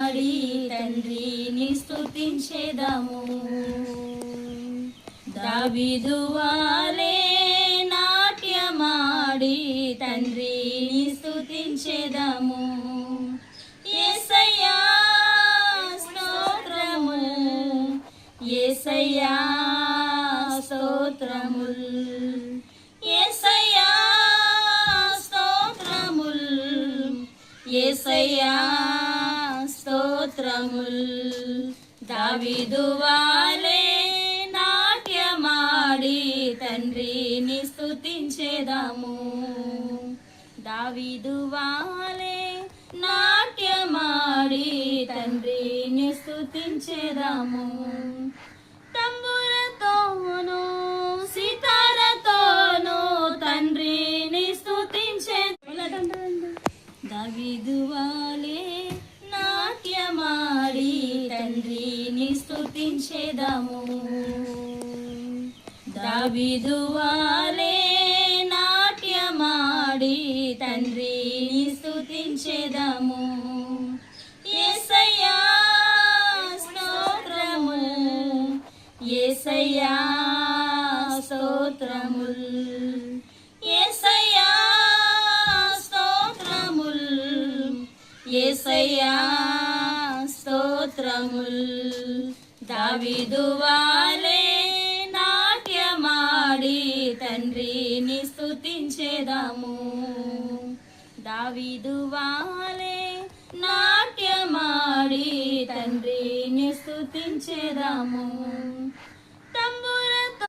నాట్యమాడి తండ్రిని స్తుతించెదము. దావీదు వలె నాట్యమాడి తండ్రిని స్తుతించెదము. యేసయ్యా స్తోత్రము, యేసయ్యా స్తోత్రముల్, యేసయ్యా స్తోత్రముల్, యేసయ్యా స్తోత్రముల్. దావీదు వలె నాట్యమాడి తండ్రిని స్తుతించెదము. దావీదు వలె నాట్యమాడి తండ్రిని స్తుతించెదము. తంబురతోను సితారతోను తండ్రిని స్తుతించెదము. దావీదు వలె నాట్యమాడి తండ్రిని స్తుతించెదము. దావీదు వలె నాట్యమాడి తండ్రిని స్తుతించెదము. యేసయ్యా స్తోత్రము, యేసయ్యా స్తోత్రముల్, యేసయ్యా స్తోత్రముల్, యేసయ్యా స్తోత్రముల్. దావీదు వలె నాట్యమాడి తండ్రిని స్తుతించెదము. దావీదు వలె నాట్యమాడి తండ్రిని స్తుతించెదము.